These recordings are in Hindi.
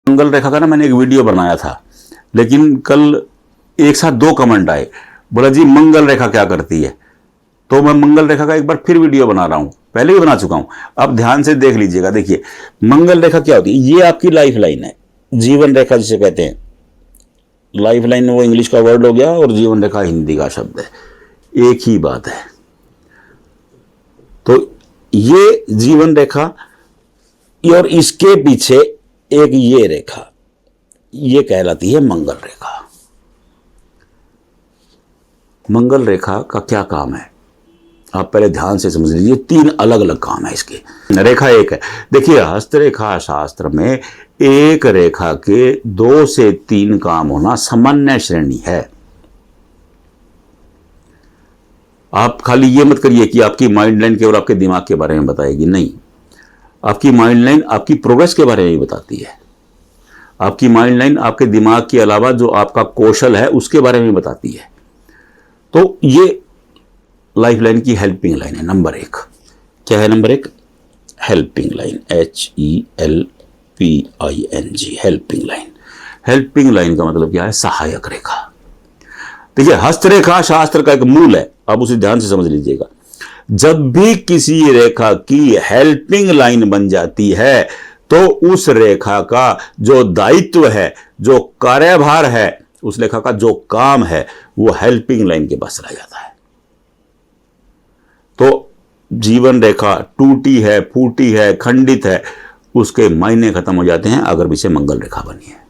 मंगल रेखा का ना मैंने एक वीडियो बनाया था, लेकिन कल एक साथ 2 कमेंट आए, बोला जी मंगल रेखा क्या करती है। तो मैं मंगल रेखा का एक बार फिर वीडियो बना रहा हूं, पहले भी बना चुका हूं, अब ध्यान से देख लीजिएगा। देखिए मंगल रेखा क्या होती है, ये आपकी लाइफ लाइन है, जीवन रेखा जिसे कहते हैं। लाइफ लाइन वो इंग्लिश का वर्ड हो गया और जीवन रेखा हिंदी का शब्द है, एक ही बात है। तो ये जीवन रेखा और इसके पीछे एक ये रेखा, ये कहलाती है मंगल रेखा। मंगल रेखा का क्या काम है आप पहले ध्यान से समझ लीजिए। 3 अलग अलग काम है इसके। रेखा एक है, देखिए हस्तरेखा शास्त्र में एक रेखा के 2 से 3 काम होना सामान्य श्रेणी है। आप खाली ये मत करिए कि आपकी माइंड लाइन केवल आपके दिमाग के बारे में बताएगी, नहीं, आपकी माइंड लाइन आपकी प्रोग्रेस के बारे में भी बताती है। आपकी माइंड लाइन आपके दिमाग के अलावा जो आपका कौशल है उसके बारे में बताती है। तो ये लाइफ लाइन की हेल्पिंग लाइन है नंबर 1। क्या है number 1? Helping line, HELPING, helping line. Helping line का मतलब क्या है? सहायक रेखा। देखिए हस्तरेखा शास्त्र का एक मूल है, आप उसे ध्यान से समझ लीजिएगा। जब भी किसी रेखा की हेल्पिंग लाइन बन जाती है तो उस रेखा का जो दायित्व है, जो कार्यभार है, उस रेखा का जो काम है, वो हेल्पिंग लाइन के पास चला जाता है। तो जीवन रेखा टूटी है, फूटी है, खंडित है, उसके मायने खत्म हो जाते हैं अगर पीछे मंगल रेखा बनी है।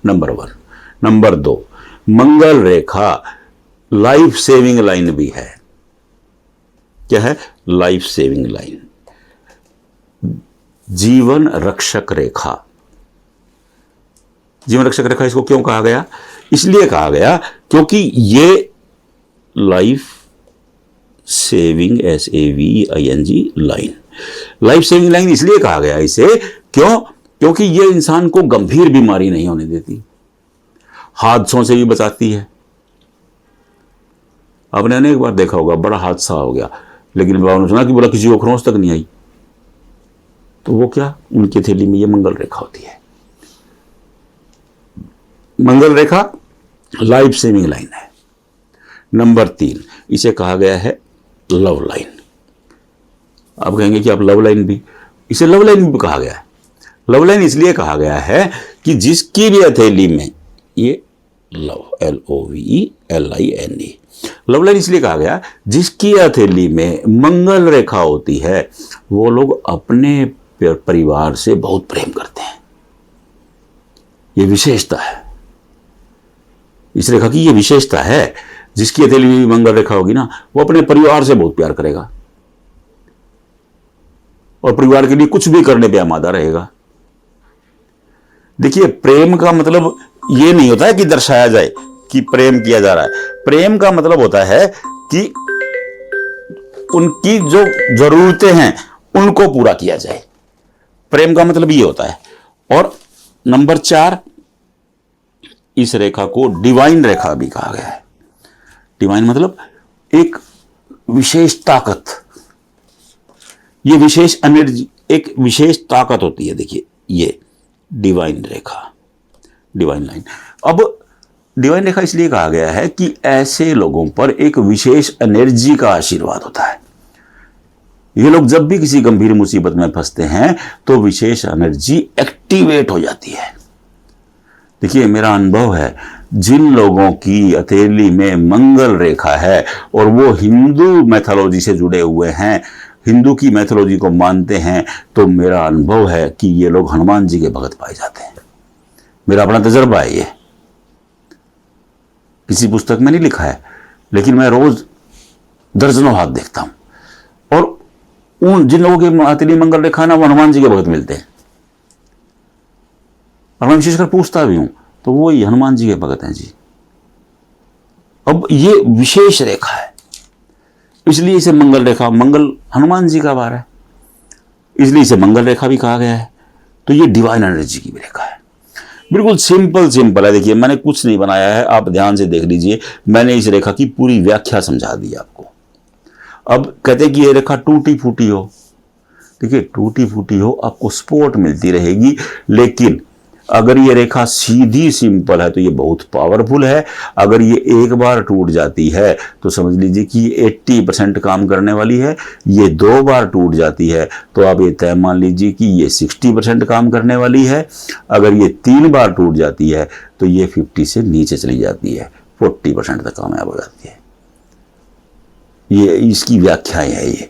नंबर 1। नंबर 2, मंगल रेखा लाइफ सेविंग लाइन भी है। क्या है? लाइफ सेविंग लाइन, जीवन रक्षक रेखा। जीवन रक्षक रेखा इसको क्यों कहा गया? इसलिए कहा गया क्योंकि ये life saving SAVING line, life saving line इसलिए कहा गया इसे, क्योंकि ये इंसान को गंभीर बीमारी नहीं होने देती, हादसों से भी बचाती है। आपने अनेक बार देखा होगा, बड़ा हादसा हो गया लेकिन बाबा ने सुना कि बोला किसी को खरोंच तक नहीं आई, तो वो क्या, उनकी थैली में ये मंगल रेखा होती है। मंगल रेखा लाइफ सेविंग लाइन है। नंबर 3, इसे कहा गया है लव लाइन। आप कहेंगे कि आप लव लाइन भी, इसे लव लाइन भी कहा गया है। लव लाइन इसलिए कहा गया है कि जिसकी भी हथेली में ये लव, LOVELINE, लव लाइन इसलिए कहा गया जिसकी हथेली में मंगल रेखा होती है वो लोग अपने परिवार से बहुत प्रेम करते हैं। ये विशेषता है इस रेखा की, ये विशेषता है। जिसकी हथेली में मंगल रेखा होगी ना, वो अपने परिवार से बहुत प्यार करेगा और परिवार के लिए कुछ भी करने पे आमादा रहेगा। देखिए प्रेम का मतलब ये नहीं होता है कि दर्शाया जाए कि प्रेम किया जा रहा है। प्रेम का मतलब होता है कि उनकी जो जरूरतें हैं उनको पूरा किया जाए, प्रेम का मतलब ये होता है। और नंबर 4, इस रेखा को डिवाइन रेखा भी कहा गया है। डिवाइन मतलब एक विशेष ताकत, ये विशेष एनर्जी, एक विशेष ताकत होती है। देखिए ये डिवाइन रेखा, डिवाइन लाइन। अब डिवाइन रेखा इसलिए कहा गया है कि ऐसे लोगों पर एक विशेष एनर्जी का आशीर्वाद होता है। ये लोग जब भी किसी गंभीर मुसीबत में फंसते हैं तो विशेष एनर्जी एक्टिवेट हो जाती है। देखिए मेरा अनुभव है, जिन लोगों की हथेली में मंगल रेखा है और वो हिंदू मैथोलॉजी से जुड़े हुए हैं, हिंदू की मैथोलॉजी को मानते हैं, तो मेरा अनुभव है कि ये लोग हनुमान जी के भक्त पाए जाते हैं। मेरा अपना तजर्बा है, ये किसी पुस्तक में नहीं लिखा है, लेकिन मैं रोज दर्जनों हाथ देखता हूं और उन जिन लोगों के हथेली मंगल रेखा ना, वो हनुमान जी के भक्त मिलते हैं। और मैं विशेषकर पूछता भी हूं तो वो ही हनुमान जी के भक्त हैं जी। अब ये विशेष रेखा है, इसलिए इसे मंगल रेखा, मंगल हनुमान जी का वार है, इसलिए इसे मंगल रेखा भी कहा गया है। तो ये डिवाइन एनर्जी की भी रेखा है। बिल्कुल सिंपल है। देखिए मैंने कुछ नहीं बनाया है, आप ध्यान से देख लीजिए। मैंने इस रेखा की पूरी व्याख्या समझा दी आपको। अब कहते कि ये रेखा टूटी फूटी हो, देखिए टूटी फूटी हो, आपको सपोर्ट मिलती रहेगी, लेकिन अगर ये रेखा सीधी सिंपल है तो ये बहुत पावरफुल है। अगर ये एक बार टूट जाती है तो समझ लीजिए कि ये 80% काम करने वाली है। ये 2 बार टूट जाती है तो आप ये तय मान लीजिए कि ये 60% काम करने वाली है। अगर ये 3 बार टूट जाती है तो ये 50 से नीचे चली जाती है, 40% तक कामयाब हो जाती है। ये इसकी व्याख्याएं है ये,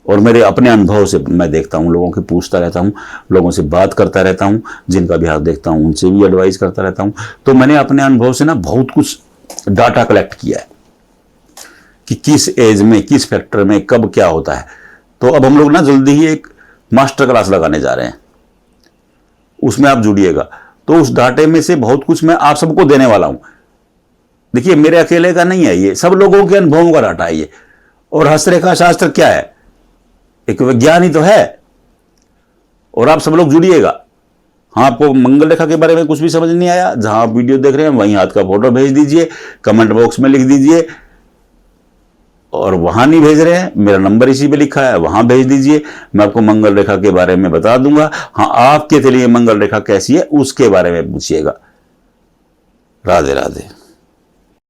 और मेरे अपने अनुभव से मैं देखता हूँ, लोगों के पूछता रहता हूँ, लोगों से बात करता रहता हूँ, जिनका भी हाथ देखता हूँ उनसे भी एडवाइस करता रहता हूँ। तो मैंने अपने अनुभव से ना बहुत कुछ डाटा कलेक्ट किया है कि किस एज में, किस फैक्टर में कब क्या होता है। तो अब हम लोग ना जल्दी ही एक मास्टर क्लास लगाने जा रहे हैं, उसमें आप जुड़िएगा। तो उस डाटे में से बहुत कुछ मैं आप सबको देने वाला हूं। देखिए मेरे अकेले का नहीं है ये, सब लोगों के अनुभवों का डाटा है ये। और हस्तरेखा शास्त्र क्या है, एक विज्ञान ही तो है, और आप सब लोग जुड़िएगा। हाँ, आपको मंगल रेखा के बारे में कुछ भी समझ नहीं आया, जहां आप वीडियो देख रहे हैं वहीं हाथ का फोटो भेज दीजिए, कमेंट बॉक्स में लिख दीजिए। और वहां नहीं भेज रहे हैं, मेरा नंबर इसी पे लिखा है, वहां भेज दीजिए, मैं आपको मंगल रेखा के बारे में बता दूंगा। हाँ, आपके लिए मंगल रेखा कैसी है उसके बारे में पूछिएगा। राधे राधे।